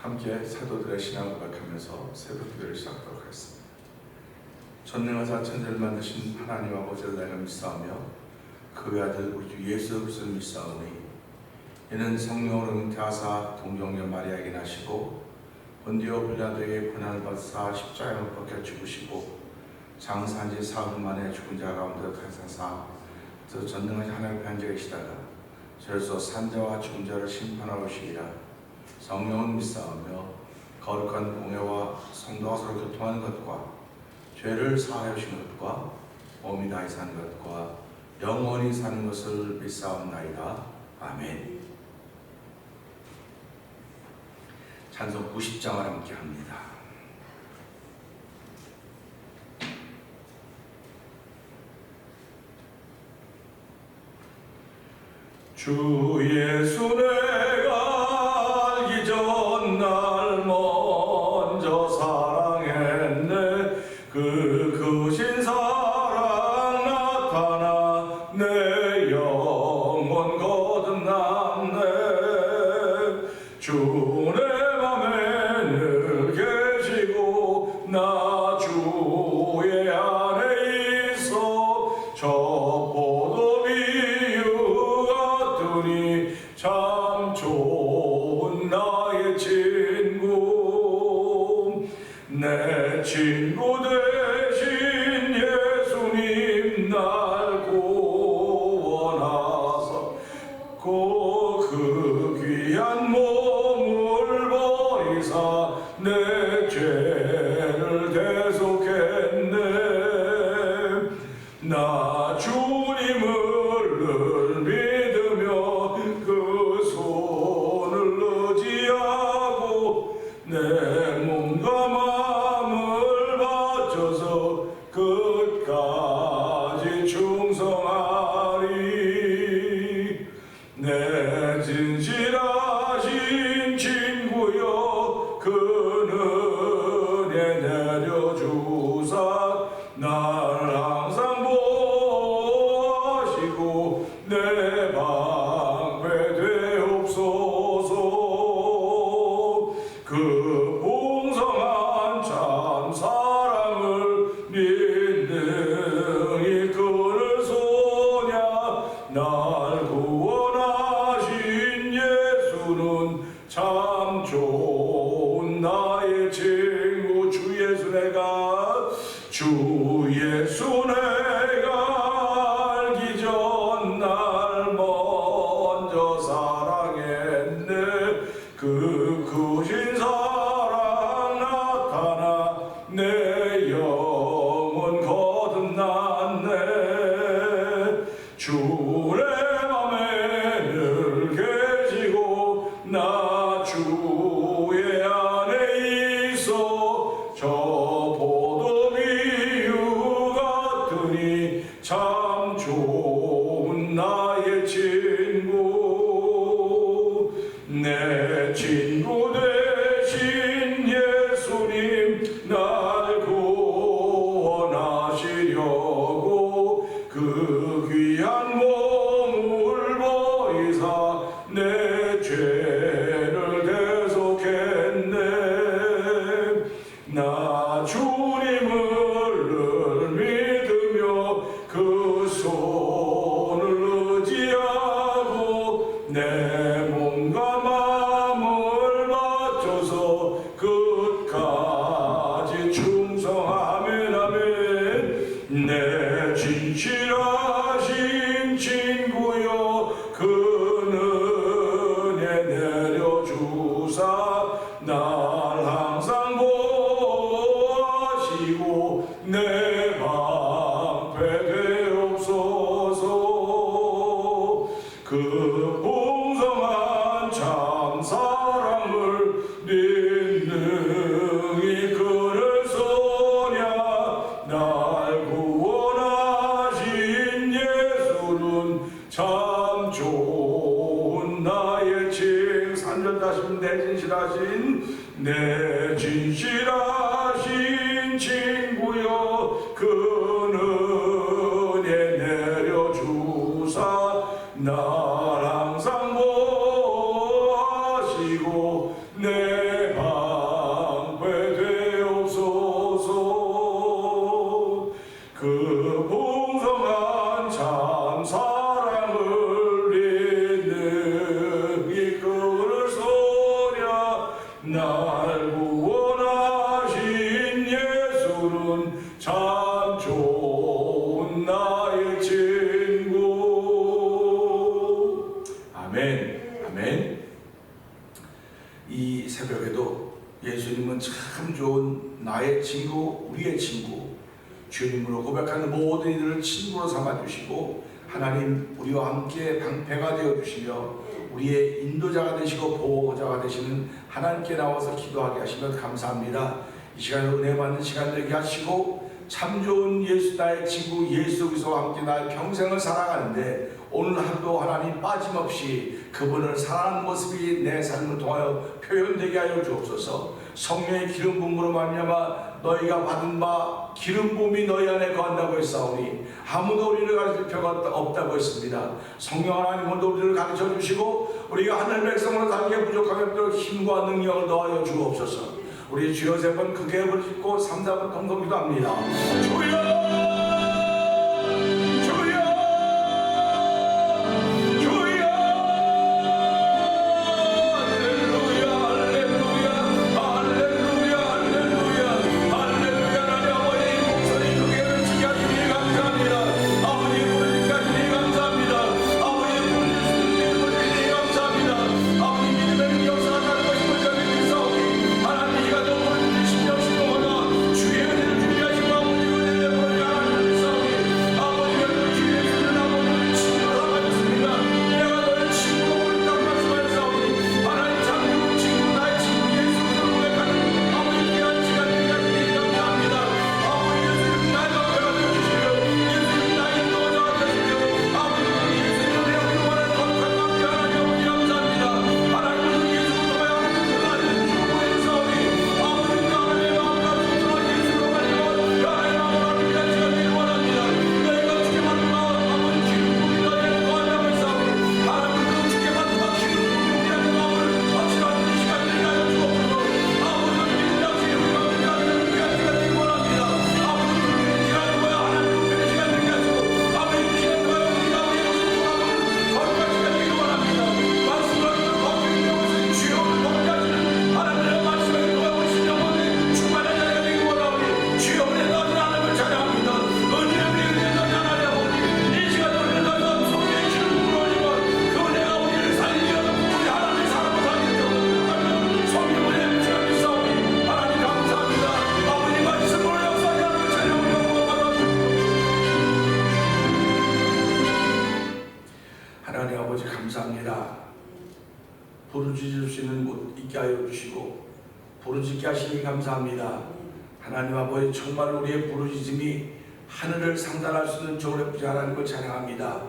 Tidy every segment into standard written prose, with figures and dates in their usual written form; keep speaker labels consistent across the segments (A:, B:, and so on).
A: 함께 사도들의 신앙을 고백하면서 새벽기도를 시작하도록 하겠습니다. 전능하사 천지를 만드신 하나님 아버지를 내가 믿사오며 그의 아들 우리 주 예수 그리스도를 믿사오니 이는 성령으로 잉태하사 동정녀 마리아에게 나시고 본디오 빌라도에게 고난을 받으사 십자가에 못 박혀 죽으시고 장사한 지 사흘 만에 죽은 자 가운데로 탄생하사 또 전능하신 하나님의 앉아 계시다가 저에서 산자와 죽은 자를 심판하러 오시리라. 성령은 믿사오며 거룩한 공회와 성도와 서로 교통하는 것과 죄를 사하여 주시는 것과 몸이 다히 사는 것과 영원히 사는 것을 믿사옵나이다. 아멘. 찬송 90장을 함께 합니다. 주 예수 내가 알기 전 날 먼저 사랑했네. 그 크신 사랑 나타나 내 영혼 거듭났네. 주 내 맘에 늘 계시고 나 주의 안에 있어. 저 포도비유 같으니 참 좋은 나의 친구. 내 친구 되신 예수님 날 구원하사 그 귀한 몸을 버리사 내 죄를 대속했네. 나 주님을 늘 믿으며 그 손을 의지하고 내 몸과 마음을 바쳐서 끝까지 충성하리. 내 진실하신 친구여 그 은혜 내려주사 날 항상 보호하시고 내 방패 되옵소서. 그 풍성한 참 사랑을 믿느니 그를 소냐. 날 구원하신 예수는 참 좋은 나의 친구. 주 예수 내가 알기 전 날 먼저 사랑했네. 그 크신 사랑 나타나 내 영혼 거듭났네. 주 내 맘에 늘 계시고 나 주의 안에 있어. 저 포도비유 같으니 참 좋은 나의 친구. 내 친구 되신 예수님 날 구원하시려고 그 귀한 몸을 버리사 내 죄를 대속했네. 나 주님을 늘 믿으며 그 손을 의지하고 내 몸과 마음을 바쳐서 끝까지 충성하면 아멘. 내 진실하신 친구여 그 은혜 내려주사 날 항상 보호하시고 내 방패 되옵소서. 그 풍성한 참 사랑을 믿느니 그를 소냐. 날 구원하신 예수는 참 좋은 나의 친구. 3절 다시 내 진실하신 친구여 그 은혜 내려주사 날 항상 보호하시고 주시고 내 방패 되옵소서. 그 풍성한 참 사랑을 있는 이 끈을 소냐 날 구원하신 예수는 참 좋은 나의 친구. 아멘. 아멘. 이 새벽에도 예수님은 참 좋은 나의 친구, 우리의 친구, 주님으로 고백하는 모든 이들을 친구로 삼아주시고 하나님 우리와 함께 방패가 되어주시며 우리의 인도자가 되시고 보호자가 되시는 하나님께 나와서 기도하게 하시면 감사합니다. 이 시간에 은혜 받는 시간 되게 하시고 참 좋은 예수 나의 친구 예수 그리스도와 함께 나의 평생을 살아가는데 오늘 하루도 하나님 빠짐없이 그분을 사랑하는 모습이 내 삶을 통하여 표현되게 하여 주옵소서. 성령의 기름 부음으로 말미암아 너희가 받은 바 기름 부음이 너희 안에 거한다고 했사오니 아무도 우리를 가르칠 필요가 없다고 했습니다. 성령 하나님 오늘도 우리를 가르쳐 주시고 우리가 하늘 백성으로 살기에 부족함이 없도록 힘과 능력을 더하여 주옵소서. 우리 주여 세 번 크게 부르짖고 3, 4번 통성 기도합니다. 주여 부르짖을 수 있는 곳 있게 하여 주시고 부르짖게 하시니 감사합니다. 하나님 아버지 정말 우리의 부르짖음이 하늘을 상단할 수 있는 저울의 부자 하나님을 찬양합니다.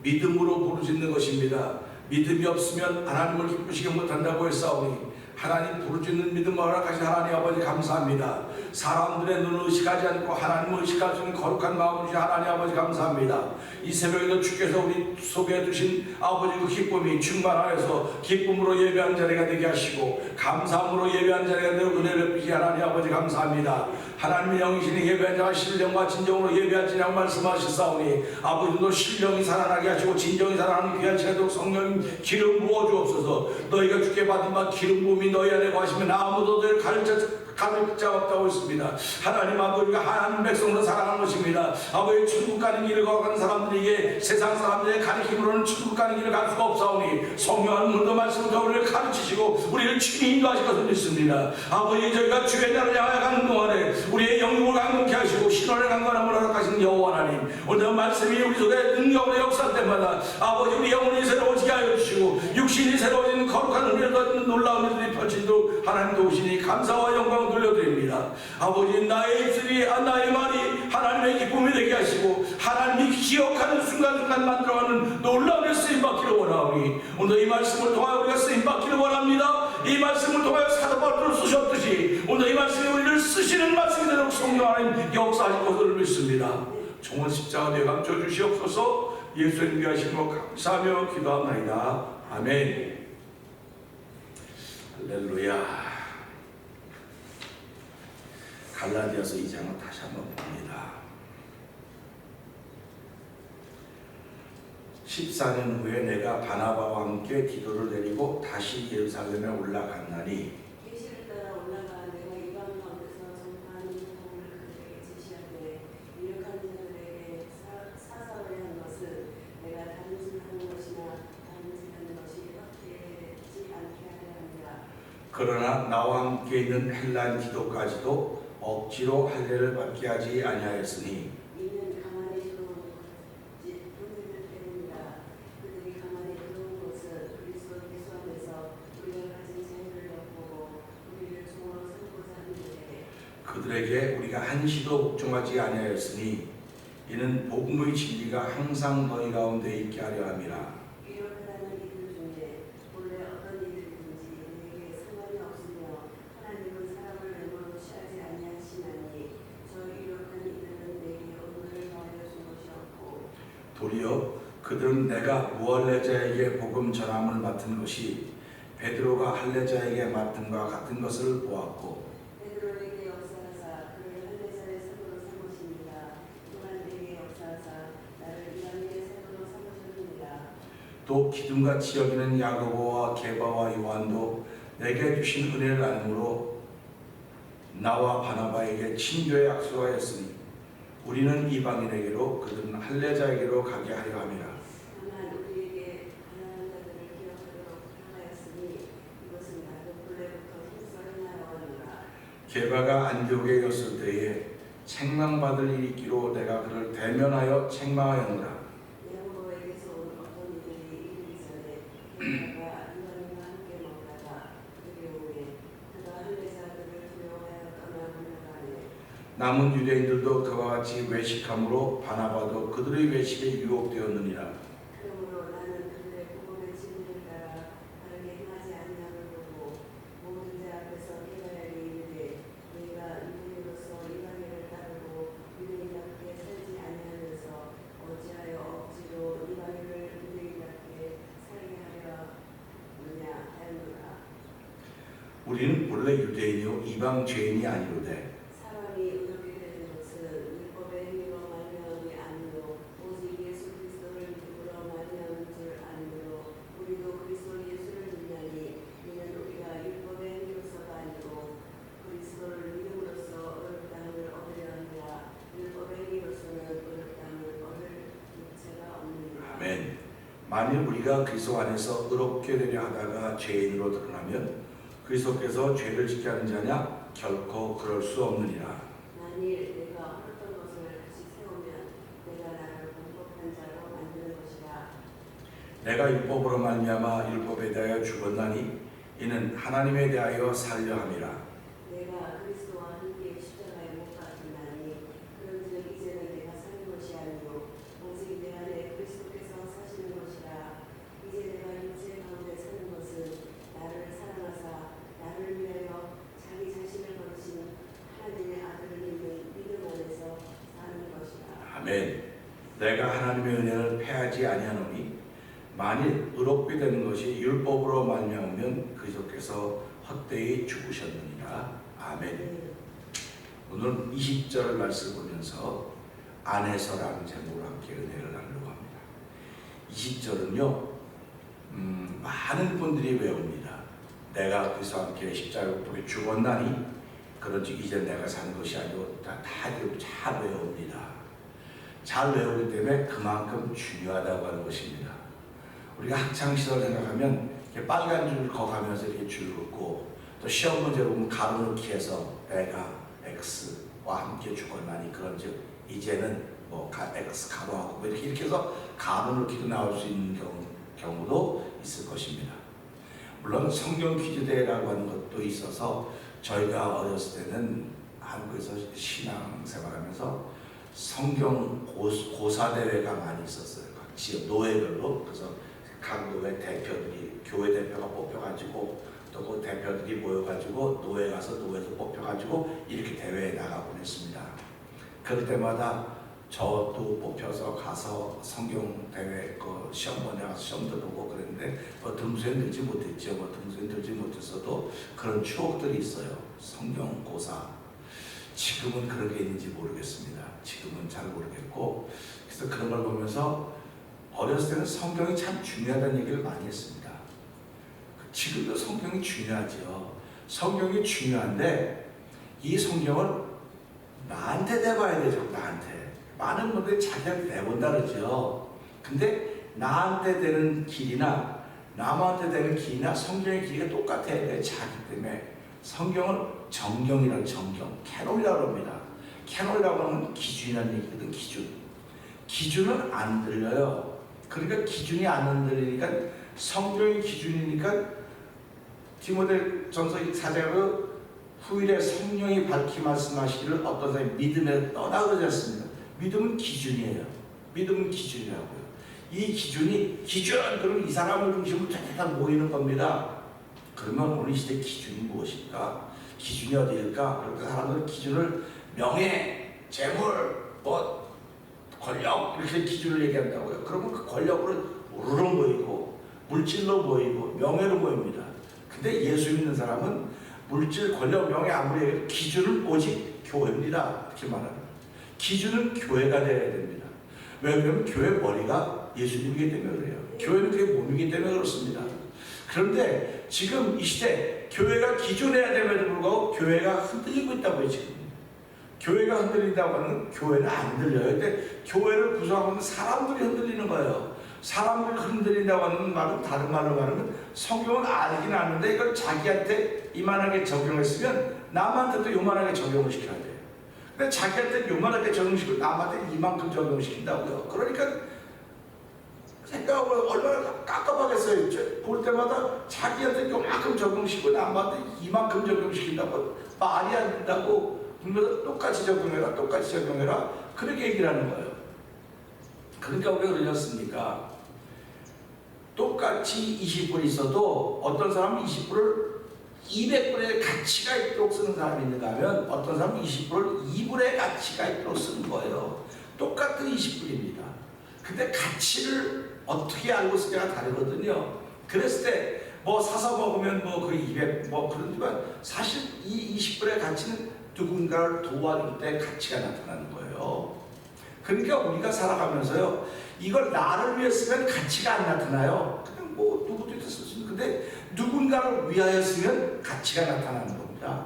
A: 믿음으로 부르짖는 것입니다. 믿음이 없으면 하나님을 기쁘시게 못한다고 했사오니 하나님 부르짖는 믿음을 허락하신 하나님 아버지 감사합니다. 사람들의 눈을 의식하지 않고 하나님을 의식할 수 있는 거룩한 마음을 주신 하나님 아버지 감사합니다. 이 새벽에도 주께서 우리 속에 두신 아버지 그 기쁨이 충만하여서 기쁨으로 예배한 자리가 되게 하시고 감사함으로 예배한 자리가 되어 은혜를 베푸시 하나님 아버지 감사합니다. 하나님의 영이시니 예배한 자가 신령과 진정으로 예배할지라고 말씀하셨사오니 아버지도 신령이 살아나게 하시고 진정이 살아나는 귀한 시간도록 성령 기름 부어 주옵소서. 너희가 주께 받은 바 기름 부음이 너희 안에 거하시면 아무도 너희를 가르칠 자 없다고 했습니다. 하나님 아버지가 하나님 백성으로 살아가는 것입니다. 아버지 천국 가는 길을 걸어가는 사람들에게 세상 사람들의 가르침으로는 천국 가는 길을 갈 수가 없사오니 성령한 문도 말씀으로 우리를 가르치시고 우리를 친히 인도하실 것을 믿습니다. 아버지 저희가 주의 나라를 향하여 가는 동안에 우리의 영육을 강건케 하시고 신원의 강건함을 허락하시는 여호와 하나님 오늘 말씀이 우리 속에 능력으로 역사할 때마다 아버지 우리 영혼이 새로워지게 하여 주시고 육신이 새로워지는 거룩한 은혜를 얻는 놀라운 일들이 펼치도록 하나님 도우시니 감사와 영광 돌려드립니다. 아버지 나의 입술이 나의 말이 하나님의 기쁨이 되게 하시고 하나님이 기억하는 순간순간 만들어가는 놀라운 쓰임받기를 원하오니 오늘 이 말씀을 통하여 우리가 쓰임받기를 원합니다. 이 말씀을 통하여 사도 바울을 쓰셨듯이 오늘 이 말씀이 우리를 쓰시는 말씀이 되도록 성령 하나님 역사하실 것을 믿습니다. 종은 십자가 되어 감춰 주시옵소서. 예수님 위하시고 감사하며 기도합나이다. 아멘. 할렐루야. 갈라디아서 2장을 다시 한번 봅니다. 14년 후에 내가 바나바와 함께 디도를 데리고 다시 예루살렘에 올라갔나니
B: 계시를 따라 올라가 내가 이방 가운데서 전파하는 복음을 그들에게 제시하되 유력한 자들에게 사사로이 한 것은 내가 다른 짓 하는 것이나 다른 짓 하는 것이 확대되지 않게 하려 함이라.
A: 그러나 나와 함께 있는 헬라인 디도까지도 억지로 할례를 받게 하지 아니하였으니
B: 이는 가만히 들어온 형제들 때문이라. 그들이 가만히 들어온 것은 그리스도 예수 안에서 우리가 가진 자유를 엿보고 우리를 종으로 삼고자 하는데
A: 그들에게 우리가 한시도 복종하지 아니하였으니 이는 복음의 진리가 항상 너희 가운데 있게 하려 함이라.
B: 이렇게 하는 이들 중에 본래 어떤 이들이든지 내게 상관이 없으며 하나님은 사람을 외모로 취하지 아니하시나니 저 이룩한 이들은 내게 오늘을 더하여 준 것이 없고
A: 도리어 그들은 내가 무할례자에게 복음 전함을 맡은 것이 베드로가 할례자에게 맡은과 같은 것을 보았고
B: 베드로에게 역사하사 그를 할례자의 사도로 삼으십니다. 또한 내게 역사하사 나를 이방인의 사도로 삼으셨느니라.
A: 또 기둥같이 여기는 야고보와 게바와 요한도 내게 주신 은혜를 안므로 나와 바나바에게 친교의 약속하였으니 우리는 이방인에게로 그들은 할례자에게로 가게 하려 함이라.
B: 다만 우리에게 가난한 자들을 기억하도록 부탁하였으니 이것은 나도 본래부터 힘써 행하여오노라.
A: 게바가 안디옥에 있을 때에 책망받을 일이 있기로 내가 그를 대면하여 책망하였노라.
B: 야고보에게서 온 어떤 이들이 이르기 전에 게바가 이방인과 함께 먹다가 그게 오매 그가 할례자들을 두려워하여 떠나가느라 하네.
A: 남은 유대인들도 그와 같이 외식함으로 바나바도 그들의 외식에 유혹되었느니라.
B: 그러므로 나는 그들의 복음의 진리를 따라 다르게 행하지 아니함을 보고 모든 자 앞에서 게바에게 이르되 너희가 유대인으로서 이방인을 따르고 유대인답게 살지 아니하면서 어찌하여 억지로 이방인을 유대인답게 살게 하려느냐 하였노라.
A: 우리는 본래 유대인이요 이방 죄인이 아니로되
B: 사람이 의롭게 되는 것은 율법의 행위로 말미암음이 아니요 오직 예수 그리스도를 믿음으로 말미암은 줄 아니므로 우리도 그리스도 예수를 믿나니 이는 우리가 율법의 행위로서가 아니고 그리스도를 믿음으로써 어렵다함을 얻으려 함이라. 율법의 행위로서는 어렵다함을 얻을 육체가 없느니라.
A: 아멘. 만일 우리가 그리스도 안에서 의롭게 되려 하다가 죄인으로 드러나면 그리스도께서 죄를 짓게 하는 자냐? 결코 그럴 수 없느니라.
B: 만일 내가 어떤 것을 다시 세우면 내가 나를 범법한 자로 만드는 것이라.
A: 내가 율법으로 말미암아 율법에 대하여 죽었나니 이는 하나님에 대하여 살려 함이라.
B: 내가 그리스도와 함께 십자가에 못 박혔나니 그런즉 이제는 내가 사는 것이 아니요 오직 내 안에 그리스도께서 사시는 것이라. 이제 내가 육체 가운데 사는 것은 나를 사랑하사 나를 위하여 자기 자신을 거르신 하나님의 아들을 믿는 믿음 안에서 사는 것이라.
A: 아멘. 내가 하나님의 은혜를 패하지 아니하노니 만일 의롭게 되는 것이 율법으로 말미암으면 그리스도께서 헛되이 죽으셨느니라. 아멘. 오늘 20절 말씀 보면서 안에서라는 제목으로 함께 은혜를 나누려고 합니다. 20절은요 많은 분들이 외웁니다. 내가 그리스도와 함께 십자가에 못 박혀 죽었나니 그런즉 이제 내가 사는 것이 아니고 다 잘 외웁니다. 잘 외우기 때문에 그만큼 중요하다고 하는 것입니다. 우리가 학창시절 생각하면 이렇게 빨간 줄 거가면서 이렇게 줄 긋고 또 시험 문제를 보면 가로 넣기 해서 내가 X와 함께 죽었나니 그런즉 이제는 뭐 X 가로하고 뭐 이렇게 해서 가로 넣기도 나올 수 있는 경우도 있을 것입니다. 물론 성경 퀴즈 대회라고 하는 것도 있어서 저희가 어렸을 때는 한국에서 신앙생활하면서 성경 고사 대회가 많이 있었어요. 각 지역 노회별로. 그래서 각 노회 대표들이 교회 대표가 뽑혀가지고 또 그 대표들이 모여가지고 노회 가서 노회에서 뽑혀가지고 이렇게 대회에 나가곤 했습니다. 그럴 때마다
C: 저도 뽑혀서 가서 성경 대회 그 시험원에 가서 시험도 보고 그랬는데 뭐 등수에 들지 못했죠. 뭐 등수에 들지 못했어도 그런 추억들이 있어요. 성경고사. 지금은 그런 게 있는지 모르겠습니다. 지금은 잘 모르겠고, 그래서 그런 걸 보면서 어렸을 때는 성경이 참 중요하다는 얘기를 많이 했습니다. 지금도 성경이 중요하죠. 성경이 중요한데 이 성경을 나한테 내봐야 되죠. 나한테. 많은 분들이 자기한테 내본다 그러죠. 근데 나한테 되는 길이나 남한테 되는 길이나 성경의 길이가 똑같아야 돼. 자기 때문에. 성경은 정경이라고, 정경, 캐논이라고 합니다. 캐논이라고 하는 기준이라는 얘기거든. 기준은 안 들려요. 그러니까 기준이 안 들리니까 성경의 기준이니까 디모데전서 4장으로 후일에 성령이 밝히 말씀하시기를 어떤 사람이 믿음에 떠나 그러지 않습니까? 믿음은 기준이에요. 믿음은 기준이라고요. 이 기준, 그러면 이 사람을 중심으로 다 모이는 겁니다. 그러면 오늘 시대 기준이 무엇일까? 기준이 어디일까? 그러니까 사람들은 기준을 명예, 재물, 뭐 권력 이렇게 기준을 얘기한다고요. 그러면 그 권력으로 우르르 모이고 물질로 모이고 명예로 모입니다. 근데 예수 믿는 사람은 물질, 권력, 명예 아무리 해도 기준은 오직 교회입니다. 이렇게 말합니다. 기준은 교회가 되어야 됩니다. 왜 그러면 교회 머리가 예수님이기 때문에 그래요. 교회는 그게 몸이기 때문에 그렇습니다. 그런데 지금 이 시대 교회가 기준해야 됨에도 불구하고 교회가 흔들리고 있다고요. 지금 교회가 흔들린다고 하는 교회는 안 들려요. 근데 교회를 구성하는 사람들이 흔들리는 거예요. 사람들이 흔들린다고 하는 말은 다른 말로 말하면 성경은 알긴 아는데 이걸 자기한테 이만하게 적용했으면 남한테도 요만하게 적용을 시켜야 돼요. 근데 자기한테 요만하게 적용시키고 남한테 이만큼 적용시킨다고요. 그러니까 생각하면 얼마나 깝깝하겠어요. 볼 때마다 자기한테 요만큼 적용시키고 남한테 이만큼 적용시킨다고 말이 안 된다고 분명히 똑같이 적용해라, 똑같이 적용해라 그렇게 얘기를 하는 거예요. 그러니까 우리가 그러셨습니까? 똑같이 20불 있어도 어떤 사람은 20불을 200불의 가치가 있도록 쓰는 사람이 있는가 하면 어떤 사람은 20불을 2불의 가치가 있도록 쓰는 거예요. 똑같은 20불입니다. 근데 가치를 어떻게 알고 쓰냐가 다르거든요. 그랬을 때 뭐 사서 먹으면 뭐 그 200 뭐 그런지만 사실 이 20불의 가치는 누군가를 도와줄 때 가치가 나타나는 거예요. 그러니까 우리가 살아가면서요, 이걸 나를 위해 쓰면 가치가 안 나타나요. 그냥 뭐 누구도 쓸 수 있는. 근데 누군가를 위하여 쓰면 가치가 나타나는 겁니다.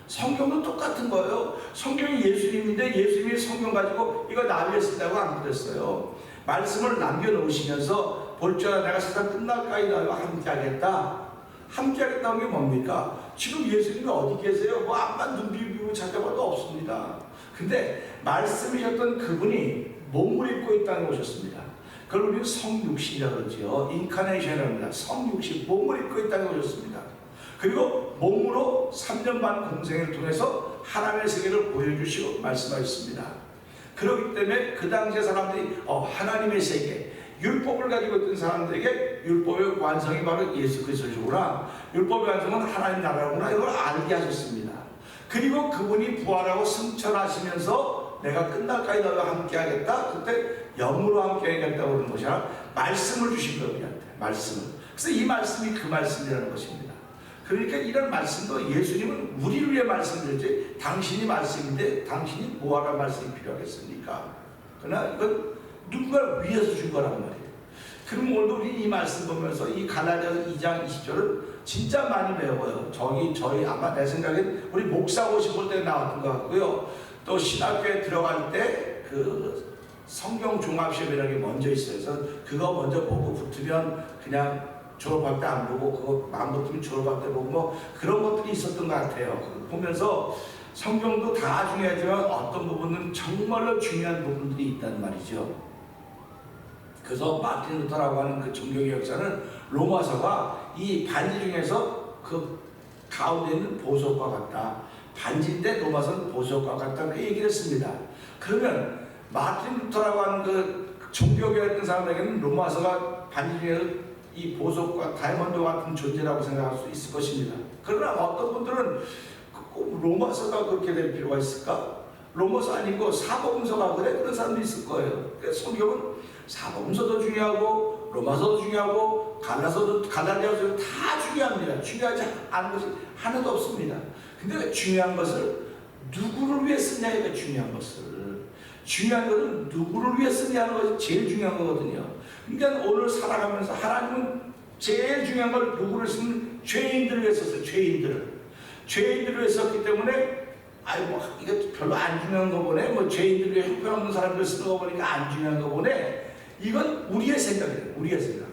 C: 성경도 똑같은 거예요. 성경이 예수님인데 예수님이 성경 가지고 이거 나 위해 쓴다고 안 그랬어요. 말씀을 남겨놓으시면서 볼지어다 내가 세상 끝날까지 너희와 함께하겠다. 함께하겠다는 게 뭡니까? 지금 예수님이 어디 계세요? 뭐 앞만 눈 비비고 찾아봐도 없습니다. 근데 말씀이셨던 그분이 몸을 입고 이 땅에 오셨습니다. 그걸 우리는 성육신이라고 그러죠. 인카네이션이라고 합니다. 성육신, 몸을 입고 이 땅에 오셨습니다. 그리고 몸으로 3년 반 공생을 통해서 하나님의 세계를 보여주시고 말씀하셨습니다. 그렇기 때문에 그 당시에 사람들이 하나님의 세계, 율법을 가지고 있던 사람들에게 율법의 완성이 바로 예수 그리스도시구나, 율법의 완성은 하나님 나라구나, 이걸 알게 하셨습니다. 그리고 그분이 부활하고 승천하시면서 내가 끝날까지 너희와 함께 하겠다, 그때 영으로 함께 하겠다고 그러는 것이 아니라 말씀을 주신 거예요. 우리한테 말씀을. 그래서 이 말씀이 그 말씀이라는 것입니다. 그러니까 이런 말씀도 예수님은 우리를 위해 말씀드렸지, 당신이 말씀인데 당신이 뭐하러 말씀이 필요하겠습니까? 그러나 이건 누군가를 위해서 준 거란 말이에요. 그럼 오늘도 우리 이 말씀 보면서 이 갈라디아서 2장 20절을 진짜 많이 배워요. 저희 아마 내 생각엔 우리 목사고시 볼 때 나왔던 것 같고요. 또 신학교에 들어갈 때 그 성경 종합시험이라는 게 먼저 있어요. 그래서 그거 먼저 보고 붙으면 그냥 졸업할 때 안 보고, 그거 마음 붙으면 졸업할 때 보고, 뭐 그런 것들이 있었던 것 같아요. 보면서 성경도 다 중요하지만 어떤 부분은 정말로 중요한 부분들이 있단 말이죠. 그래서 마틴 루터라고 하는 그 종교의 역사는 로마서가 이 반지 중에서 그 가운데 있는 보석과 같다. 반지인데 로마서는 보석과 같다. 그 얘기를 했습니다. 그러면 마틴 루터라고 하는 그 종교계였던 사람에게는 로마서가 반지 중에서 이 보석과 다이아몬드와 같은 존재라고 생각할 수 있을 것입니다. 그러나 어떤 분들은 꼭 로마서가 그렇게 될 필요가 있을까? 로마서 아니고 사복음서가 그래? 그런 사람도 있을 거예요. 그래서 성경은 사복음서도 중요하고 로마서도 중요하고 갈라디아서도 다 중요합니다. 중요하지 않은 것이 하나도 없습니다. 근데 중요한 것을 누구를 위해 쓰냐가 중요한 것은 누구를 위해 쓰냐는 것이 제일 중요한 거거든요. 그러니까 오늘 살아가면서 하나님은 제일 중요한 걸 누구를 쓰면 죄인들을 위해 썼어요. 죄인들을 위해 썼기 때문에 이거 별로 안 중요한 거 보네. 죄인들을 위해 형편없는 사람들 쓰는 거 보니까 안 중요한 거 보네. 이건 우리의 생각이에요. 우리의 생각.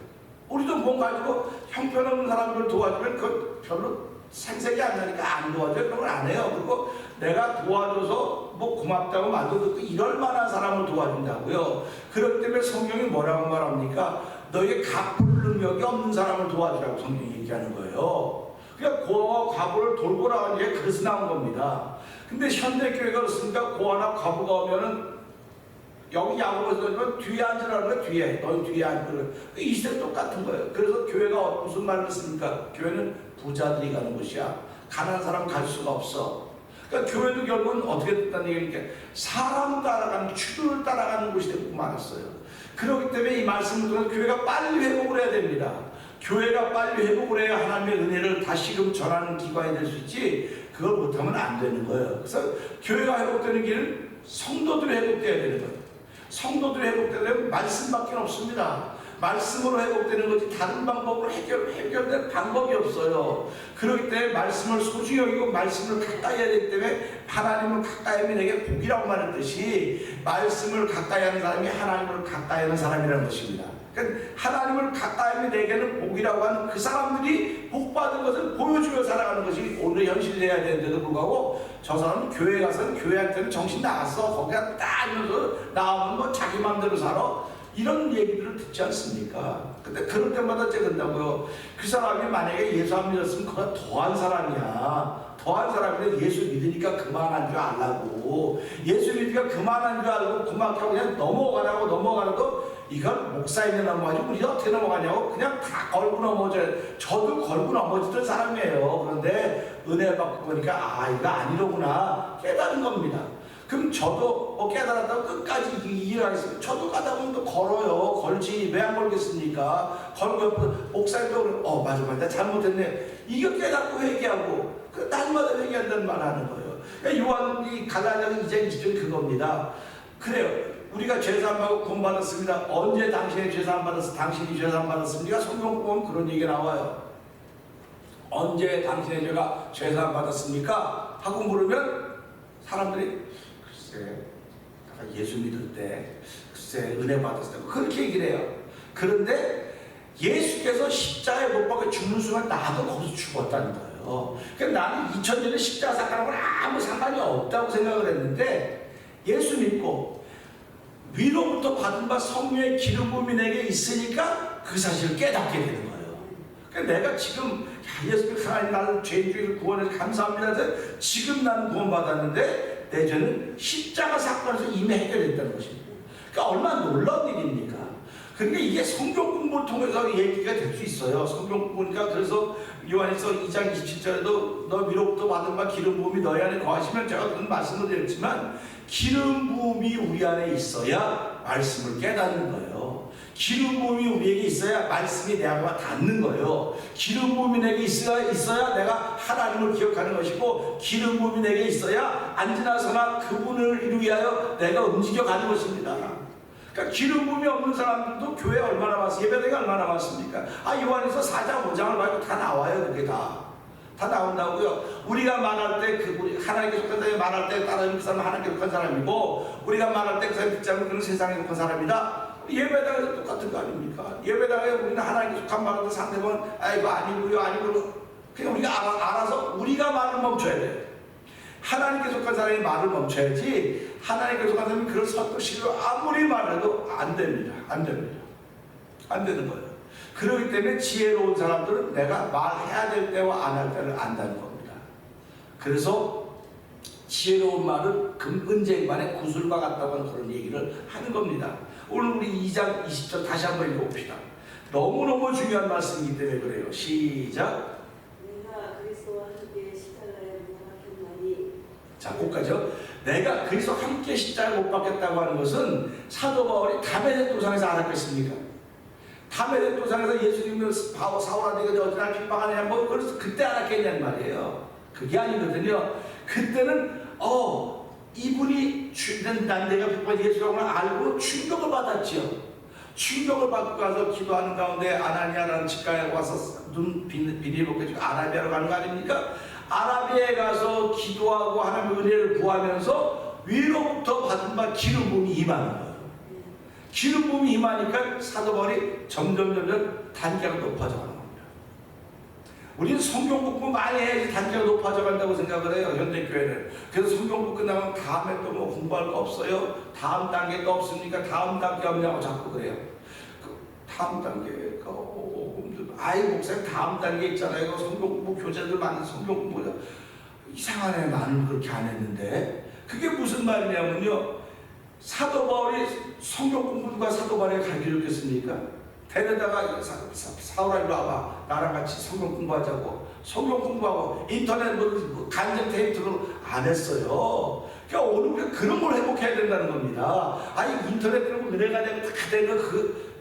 C: 우리도 뭔가 가지고 형편없는 사람들 도와주면 그건 별로 생색이 안 나니까 안 도와줘요. 그런 걸 안 해요. 그리고 내가 도와줘서 고맙다고 말도 듣고 이럴 만한 사람을 도와준다고요. 그렇기 때문에 성경이 뭐라고 말합니까? 너에게 갚을 능력이 없는 사람을 도와주라고 성경이 얘기하는 거예요. 그러니까 고아와 과부를 돌보라는 게 그래서 나온 겁니다. 근데 현대교회가 그렇습니까? 고아나 과부가 오면은 여기 야고보서 뒤에 앉으라는 거야. 뒤에. 너희 뒤에 앉으라는 거야. 이 시대 똑같은 거예요. 그래서 교회가 무슨 말을 씁니까? 교회는 부자들이 가는 곳이야. 가난한 사람 갈 수가 없어. 그러니까 교회도 결국은 어떻게 됐다는 얘기니까 사람 따라가는, 추두를 따라가는 곳이 되고 말았어요. 그렇기 때문에 이 말씀을 통해서 교회가 빨리 회복을 해야 됩니다. 교회가 빨리 회복을 해야 하나님의 은혜를 다시금 전하는 기관이 될 수 있지, 그걸 못하면 안 되는 거예요. 그래서 교회가 회복되는 길은 성도들이 회복돼야 되는 거예요. 성도들이 회복되려면 말씀밖에 없습니다. 말씀으로 회복되는 거지 다른 방법으로 해결될 방법이 없어요. 그렇기 때문에 말씀을 소중히 여기고 말씀을 가까이 해야 되기 때문에 하나님을 가까이 하면 내게 복이라고 말했듯이 말씀을 가까이 하는 사람이 하나님을 가까이 하는 사람이라는 것입니다. 그러니까 하나님을 가까이 하면 내게는 복이라고 하는 그 사람들이 복받은 것을 보여주며 살아가는 것이 오늘 현실이어야 되는데도 불구하고 저 사람은 교회 가서는 교회한테는 정신 나갔어. 거기가 딱 이러면서 나오면 자기 마음대로 살아. 이런 얘기들을 듣지 않습니까? 근데 그럴 때마다 제가 그런다고요. 그 사람이 만약에 예수 안 믿었으면 그가 더한 사람이야. 더한 사람인데 예수 믿으니까 그만한 줄 알라고. 예수 믿으니까 그만한 줄 알고 그만하고 그냥 넘어가라고 이건 목사님이 넘어가지고 우리가 어떻게 넘어가냐고 그냥 다 걸고 넘어져요. 저도 걸고 넘어지던 사람이에요. 그런데 은혜 받고 보니까 이거 아니로구나 깨달은 겁니다. 그럼 저도 깨달았다고 끝까지 일하겠습니다. 저도 가다 보면 또 걸어요. 걸지 왜 안 걸겠습니까? 걸고 목사님도 맞아 나 잘못했네. 이거 깨닫고 회개하고 날마다 회개한다는 말 하는 거예요. 그러니까 요한이 갈라디아서 2장 20절이 그겁니다. 그래요. 우리가 죄사함 받고 구원받았습니다. 언제 당신이 죄사함 받았어? 당신이 죄사함 받았습니까? 성경 보면 그런 얘기가 나와요. 언제 당신의 죄가 죄사함 받았습니까? 하고 물으면 사람들이 글쎄 예수 믿을 때 글쎄 은혜 받았을 때 그렇게 얘기를 해요. 그런데 예수께서 십자가에 못 박혀 죽는 순간 나도 거기서 죽었다는 거예요. 그러니까 나는 2000년에 십자가 사건하고 아무 상관이 없다고 생각을 했는데 예수 믿고 위로부터 받은 바 성령의 기름 부음이 내게 있으니까 그 사실을 깨닫게 되는 거예요. 그러니까 내가 지금 예수께서 하나님 나를 죄인 중에서 구원해서 감사합니다. 지금 나는 구원받았는데 내 죄는 십자가 사건에서 이미 해결됐다는 것입니다. 그러니까 얼마나 놀라운 일입니까? 그러니까 이게 성경 공부를 통해서 얘기가 될 수 있어요. 성경 공부니까 그래서 요한에서 2장 27절에도 너 위로부터 받은 바 기름 부음이 너희 안에 거하시면 제가 그런 말씀을 드렸지만 기름 부음이 우리 안에 있어야 말씀을 깨닫는 거예요. 기름 부음이 우리에게 있어야 말씀이 내 안에 닿는 거예요. 기름 부음이 내게 있어야 내가 하나님을 기억하는 것이고 기름 부음이 내게 있어야 앉으나 서나 그분을 위하여 내가 움직여가는 것입니다. 그러니까 기름 부음이 없는 사람들도 교회에 얼마나 많습니까? 예배당에 얼마나 많습니까? 요한에서 4장 5장을 말고 다 나와요. 그게 다 나온다고요. 우리가 말할 때 우리 하나님께 속한 사람이 말할 때 따르는 그 사람은 하나님께 속한 사람이고 우리가 말할 때 그 사람이 듣지 않으면 그는 세상에 속한 사람이다. 예배당에서 똑같은 거 아닙니까? 예배당에 우리는 하나님께 속한 말하는 상대방은 이거 아니고요 아니고요. 그냥 우리가 알아서 우리가 말을 멈춰야 돼요. 하나님께 속한 사람이 말을 멈춰야지 하나님께 속한 사람이 그걸 설득시키고 아무리 말해도 안 됩니다. 안 되는 거예요. 그렇기 때문에 지혜로운 사람들은 내가 말해야 될 때와 안 할 때를 안다는 겁니다. 그래서 지혜로운 말은 금은쟁반의 구슬과 같다고 하는 그런 얘기를 하는 겁니다. 오늘 우리 2장 20절 다시 한번 읽어봅시다. 너무너무 중요한 말씀이기 때문에 그래요. 시작.
B: 내가 그리스도와 함께 십자가에 못 박혔나니.
C: 자, 꼭까지요. 내가 그리스도 함께 십자가를 못 박겠다고 하는 것은 사도 바울이 다메섹 도상에서 알았겠습니까? 다메섹 도상에서 예수님을 사울아 네가 어디 날 핍박하느냐 뭐 그래서 그때 알았겠냐는 말이에요. 그게 아니거든요. 그때는 이분이 난 내가 핍박한 예수라고 알고 충격을 받았지요. 충격을 받고 가서 기도하는 가운데 아나니아라는 집가에 와서 눈 비닐 벗겨지고 아라비아로 가는 거 아닙니까? 아라비아에 가서 기도하고 하나님의 은혜를 구하면서 위로부터 받은 바 기름 부음이 임하는 거예요. 기름 부음이 임하니까 사도 바울이 점점 단계가 높아져 가는 겁니다. 우리는 성경 공부 많이 해야지 단계가 높아져 간다고 생각을 해요. 현대교회는. 그래서 성경 공부 끝나면 다음에 또 뭐 공부할 거 없어요? 다음 단계가 없습니까? 다음 단계 없냐고 자꾸 그래요. 다음 단계가 아이 목사님 다음 단계 있잖아요. 성경 공부 교재들 많은 성경 공부가 이상하네. 나는 그렇게 안 했는데. 그게 무슨 말이냐면요. 사도 바울이 성경 공부 누가 사도 바울에게 가르쳐줬겠습니까? 데려다가 사울아 일로 와봐. 나랑 같이 성경 공부하자고. 성경 공부하고 인터넷 뭐 간접 테이프로 안 했어요. 그러니까 오늘 그런 걸 회복해야 된다는 겁니다. 아니 인터넷으로 은혜가 되고 다 되는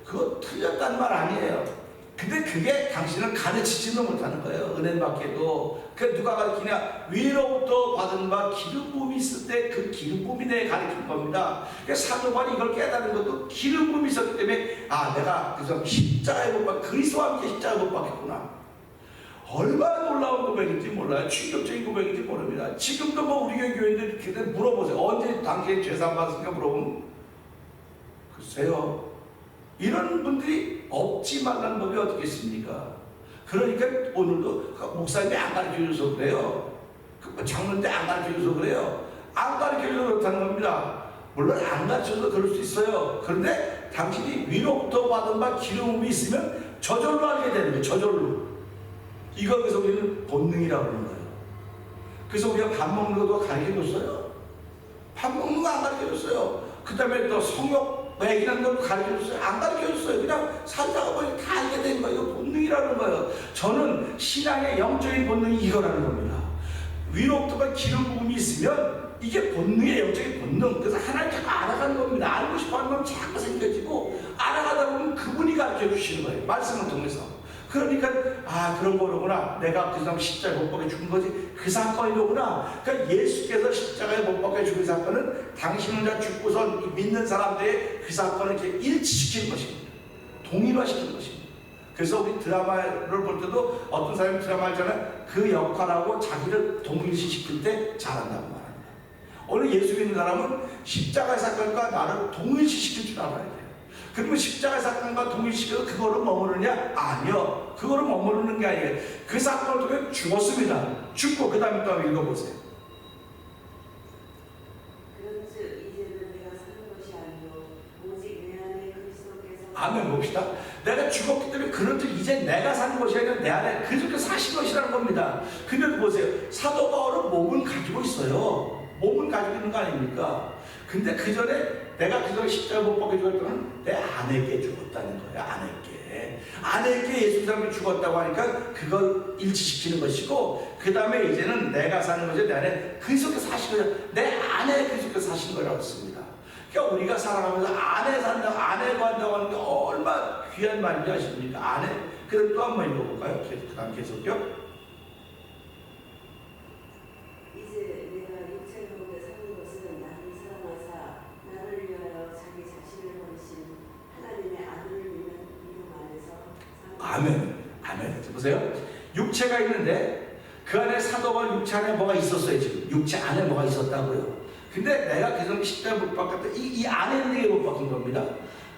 C: 그거 틀렸단 말 아니에요. 근데 그게 당신을 가르치지는 못하는 거예요. 은혜 받게도. 그 누가 가르치냐? 위로부터 받은 바 기름 부음이 있을 때 그 기름 부음이 내 가르칠 겁니다. 그러니까 사도 바울이 이걸 깨달은 것도 기름 부음이 있었기 때문에 내가 그래서 십자가에 못 박혀 그리스도와 함께 십자가에 못 박혔구나. 얼마나 놀라운 고백인지 몰라요. 충격적인 고백인지 모릅니다. 지금도 뭐 우리 교회인들 이렇게 물어보세요. 언제 당시에 죄산 받았으니까 물어보면 글쎄요. 이런 분들이 없지 말라는 법이 어떻겠습니까? 그러니까 오늘도 목사님이 안 가르쳐줘서 그래요. 장로인데 안 가르쳐줘서 그래요. 안 가르쳐줘서 그렇다는 겁니다. 물론 안 가르쳐줘서 그럴 수 있어요. 그런데 당신이 위로부터 받은 바 기름이 있으면 저절로 알게 되는 거예요. 저절로. 이거 그래서 우리는 본능이라고 그러는 거예요. 그래서 우리가 밥 먹는 것도 가르쳐줬어요. 밥 먹는 거 안 가르쳐줬어요. 그 다음에 또 성욕 얘기하는 걸 가르쳐줬어요? 안 가르쳐줬어요. 그냥 살다가 보니 다 알게 된 거예요. 본능이라는 거예요. 저는 신앙의 영적인 본능이 이거라는 겁니다. 위로부터 기름 부음이 있으면 이게 본능의 영적인 본능. 그래서 하나님 자꾸 알아가는 겁니다. 알고 싶어하는 건 자꾸 생겨지고 알아가다 보면 그분이 가르쳐 주시는 거예요. 말씀을 통해서. 그러니까 그런 거로구나. 내가 그 사람 십자가에 못 박혀 죽은 거지. 그 사건이로구나. 그러니까 예수께서 십자가에 못 박혀 죽은 사건은 당신을 다 죽고서 믿는 사람들의 그 사건을 이렇게 일치시키는 것입니다. 동일화시키는 것입니다. 그래서 우리 드라마를 볼 때도 어떤 사람이 드라마 하잖아요. 그 역할하고 자기를 동일시킬 때 잘한다고 말합니다. 오늘 예수 믿는 사람은 십자가의 사건과 나를 동일시킬 줄 알아야 돼요. 그러면 십자가의 사건과 동일시켜서 그거를 머무르냐? 아니요. 그거를 머무르는 게 아니에요. 그 사건을 통해 죽었습니다. 죽고 그 다음에 또 읽어보세요.
B: 그런즉 이제는 내가 사는 것이 아니요 오직 내 안에 그리스도께서
C: 아멘 봅시다. 내가 죽었기 때문에 그런즉 이제 내가 사는 것이 아니라 내 안에 그리스도께서 사신 것이라는 겁니다. 근데 보세요. 사도 바울은 몸은 가지고 있어요. 몸은 가지고 있는 거 아닙니까? 근데 그 전에 내가 그 전에 십자가 못 박혀 죽었다는 내 아내에게 죽었다는 거예요. 아내에게 예수 사람이 죽었다고 하니까 그걸 일치시키는 것이고 그 다음에 이제는 내가 사는 것이 내 안에 그리스도께서 사신 거예요. 내 안에 그리스도께서 사신 거라고 했습니다. 그러니까 우리가 살아가면서 안에 산다고 안에 관다고 하는 게 얼마나 귀한 말인지 아십니까? 안에. 그럼 또 한 번 읽어볼까요? 그 다음 계속요.
B: 이제 내가 육체 가운데 사는 것은 나를 사랑하사 나를 위하여 자기 자신을 버리신 하나님의 아들을 믿는 믿음 안에서
C: 아멘. 보세요. 육체가 있는데 그 안에 사도 바울 육체 안에 뭐가 있었어요. 지금 육체 안에 뭐가 있었다고요. 근데 내가 계속 십자가에 못 박혔다. 이 안에 있는 게 못 박힌 겁니다.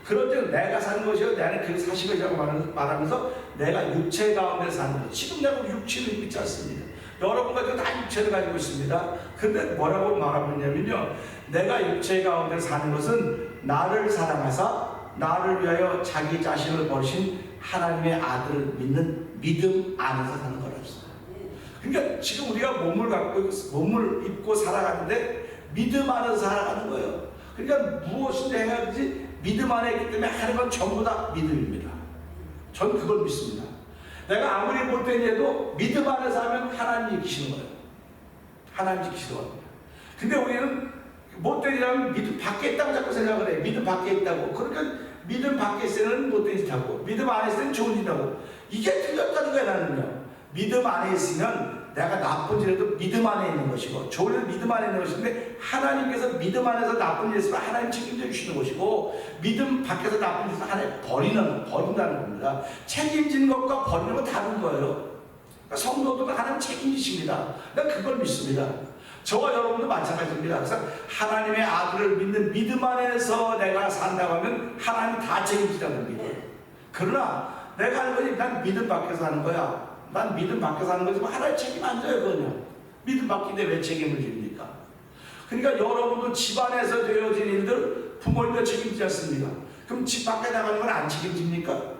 C: 그럴 때 내가 사는 것이요 내 안에 그 사신 것이라고 말하면서 내가 육체 가운데 사는 것. 지금 내가 육체를 믿지 않습니다. 여러분과 다 육체를 가지고 있습니다. 근데 뭐라고 말하고 있냐면요. 내가 육체 가운데 사는 것은 나를 사랑하사 나를 위하여 자기 자신을 버리신 하나님의 아들을 믿는 믿음 안에서 사는 거라고 했어요. 그러니까 지금 우리가 몸을 입고 살아가는데 믿음 안에서 살아가는 거예요. 그러니까 무엇인지 해야 되지 믿음 안에 있기 때문에 하는 건 전부 다 믿음입니다. 전 그걸 믿습니다. 내가 아무리 볼 때에도 믿음 안에서 하면 하나님 지키시는 거예요. 하나님 지키시는 겁니다. 근데 우리는 못되리라면 믿음 밖에 있다고 자꾸 생각을 해. 믿음 밖에 있다고. 그러니까 믿음 밖에 있으면 못된 짓 하고 믿음 안에 있으면 좋은 짓 하고. 이게 틀렸다는 거야 나는요. 믿음 안에 있으면 내가 나쁜 짓해도 믿음 안에 있는 것이고 좋은 일 믿음 안에 있는 것인데 하나님께서 믿음 안에서 나쁜 일 했으면 하나님 책임져 주시는 것이고 믿음 밖에서 나쁜 짓을 하나님 버린다는 겁니다. 책임지는 것과 버리는 건 다른 거예요. 그러니까 성도들은 하나님 책임지십니다. 난 그걸 믿습니다. 저와 여러분도 마찬가지입니다. 그래서 하나님의 아들을 믿는 믿음 안에서 내가 산다고 하면 하나님 다 책임지라는 믿어요. 그러나 내가 하는 거지 난 믿음 밖에서 하는 거야. 난 믿음 밖에서 하는 거지만 하나님 책임 안 져요. 그거는 믿음 밖인데 왜 책임을 집니까? 그러니까 여러분도 집안에서 되어진 일들 부모님도 책임지지 않습니다. 그럼 집 밖에 나가는 건 안 책임집니까?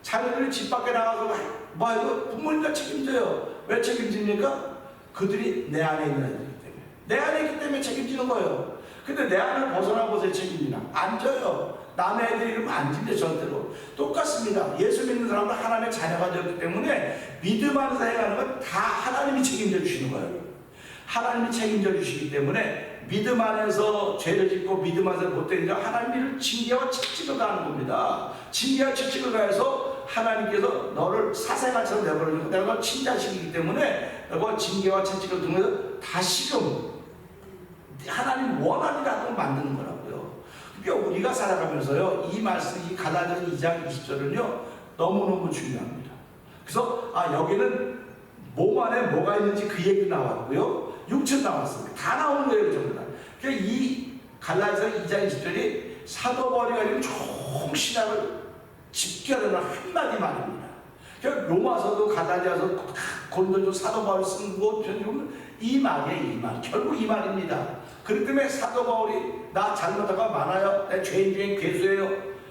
C: 자녀들이 집 밖에 나가서 뭐 이거 부모님도 책임져요. 왜 책임집니까? 그들이 내 안에 있는 애들이기 때문에. 내 안에 있기 때문에 책임지는 거예요. 근데 내 안을 벗어나고서 책임지나? 안 져요. 남의 애들이 이러면 안 진대 절대로. 똑같습니다. 예수 믿는 사람은 하나님의 자녀가 되었기 때문에 믿음 안에서 행하는 건 다 하나님이 책임져 주시는 거예요. 하나님이 책임져 주시기 때문에 믿음 안에서 죄를 짓고 믿음 안에서 못된 일 하나님을 징계와 채찍을 가하는 겁니다. 징계와 채찍을 가해서 하나님께서 너를 사생활처럼 내버려주고 내가 너 친자식이기 때문에 너가 징계와 채찍을 통해서 다시금 하나님 원하는 일을 만드는 거라고요. 그러니까 우리가 살아가면서요 이 말씀 이 갈라디아서 2장 20절은요 너무너무 중요합니다. 그래서 여기는 몸 안에 뭐가 있는지 그 얘기 나왔고요 육체 나왔습니다. 다 나오는 거예요 전부 다. 그러니까 이 갈라디아서 2장 20절이 사도 바울이 가지고 총 신학을 집결하는 한마디 말입니다. 그러니까 로마서도 갈라디아서 고린도서 사도 바울이 쓴 것 이 말이에요. 이 말. 결국 이 말입니다. 그렇기 때문에 사도 바울이 나 잘못하가 많아요. 내 죄인 중에 괴수예요.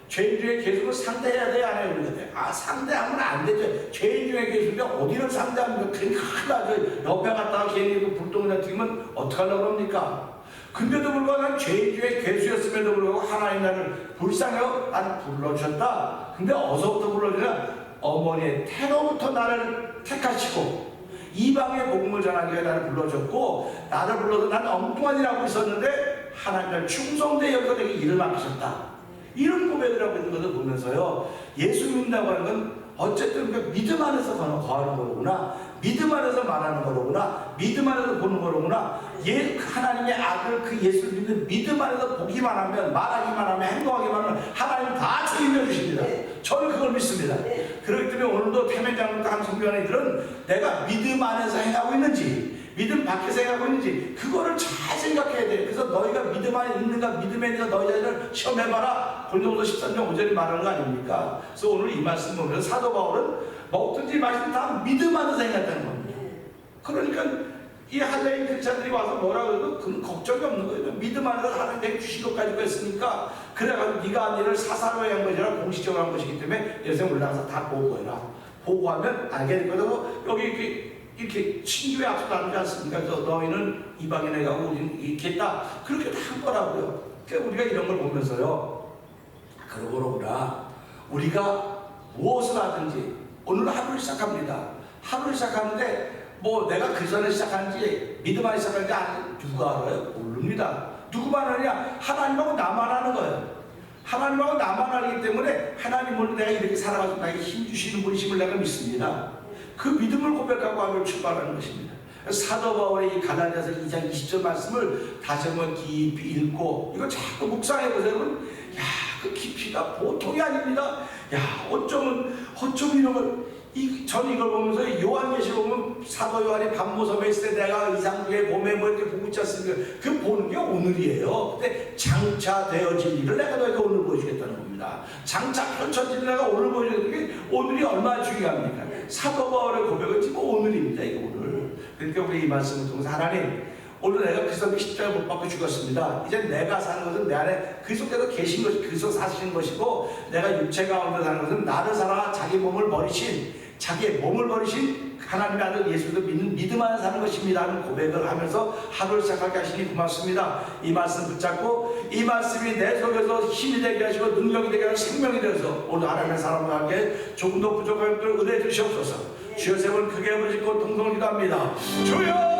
C: 죄인 중에 괴수는 상대해야 돼? 안 해야 돼? 상대하면 안 되죠. 죄인 중에 괴수인데 어디를 상대합니까? 큰일 나죠. 옆에 갔다가 괜히 불똥이나 튀면 어떡하려고 그럽니까? 근데도 불구하고 난 죄인 중에 괴수였음에도 불구하고 하나님 나를 불쌍해요. 난 불러주셨다. 근데 어서부터 불러주냐? 어머니의 태로부터 나를 택하시고 이방의 복음을 전하기 위해 나를 불러줬고 나를 불러서 난 엉뚱한 일을 하고 있었는데 하나님 나를 충성되게 여기서 내게 일을 맡기셨다. 이런 고백을 하고 있는 것을 보면서요 예수 믿는다고 하는 건 어쨌든 그 믿음 안에서 거하는 거로구나, 믿음 안에서 말하는 거로구나, 믿음 안에서 보는 거로구나. 하나님의 아들 그 예수를 믿는 믿음 안에서 보기만 하면, 말하기만 하면, 행동하기만 하면 하나님 다 책임져 주십니다. 저는 그걸 믿습니다. 그렇기 때문에 오늘도 태면장로과 한 성교관이들은 내가 믿음 안에서 행하고 있는지 믿음 밖에서 행하고 있는지 그거를 잘 생각해야 돼. 그래서 너희가 믿음 안에 있는가 믿음에 있는가 너희 자신을 시험해봐라. 고린도후서 13장 5절이 말하는 거 아닙니까? 그래서 오늘 이 말씀 보면서 사도 바울은 먹든지 마시든지 다 믿음 안에서 행했다는 겁니다. 그러니까 이 할례인 크리스찬들이 와서 뭐라고 해도 그건 걱정이 없는 거예요. 믿음 안에서 하나님 주신 것 가지고 했으니까 그래가지고 네가 한 일을 사사로 한 것이라 공식적으로 한 것이기 때문에 여기서 올라가서 다 보고해라. 보고하면 알게 될 거고 여기 이렇게 친교에 앞서가지 않습니까? 그래서 너희는 이방인에 가고 우리는 이렇게 했다. 그렇게 다 한 거라고요. 그러니까 우리가 이런 걸 보면서요. 그러고나 우리가 무엇을 하든지 오늘 하루를 시작합니다. 하루를 시작하는데 뭐 내가 그 전에 시작하는지 믿음 안에 시작하는지 누가 알아요? 모릅니다. 누구만 하느냐? 하나님하고 나만 하는 거예요. 하나님하고 나만 하기 때문에 하나님은 내가 이렇게 살아가서 나에게 힘 주시는 분이심을 내가 믿습니다. 그 믿음을 고백하고 하루를 출발하는 것입니다. 사도 바울의 이 갈라디아서 2장 20절 말씀을 다시 한번 깊이 읽고 이거 자꾸 묵상해 보세요. 여러분. 야, 그 깊이가 보통이 아닙니다. 야, 어쩜 이런 걸 전 이걸 보면서 요한계시록 보면 사도 요한이 밤모섬에 있을 때 내가 이상중에 봄에 뭐 이렇게 보고 있지 않습니까? 그 보는 게 오늘이에요. 근데 장차 되어질 일을 내가 너희가 오늘 보여주겠다는 겁니다. 장차 펼쳐질 일을 내가 오늘 보여주겠다는 게 오늘이 얼마나 중요합니까? 사도 바울의 고백은 지금 오늘입니다. 이거 오늘. 그러니까 우리 이 말씀을 통해서 하나님 오늘 내가 그리스도의 십자가를 못 박혀 죽었습니다. 이제 내가 사는 것은 내 안에 그리스도께서 계신 것이 그리스도 사시는 것이고 내가 육체 가운데 사는 것은 나를 살아 자기의 몸을 버리신 하나님의 아들 예수를 믿는 믿음 안에 사는 것입니다 하는 고백을 하면서 하루를 시작하게 하시니 고맙습니다. 이 말씀 붙잡고 이 말씀이 내 속에서 힘이 되게 하시고 능력이 되게 하시고 생명이 되어서 오늘 하나님의 사람에게 조금 더 부족한 것들을 은혜 주시옵소서. 주여 세 번 크게 부르짖고 동성을 기도합니다. 주여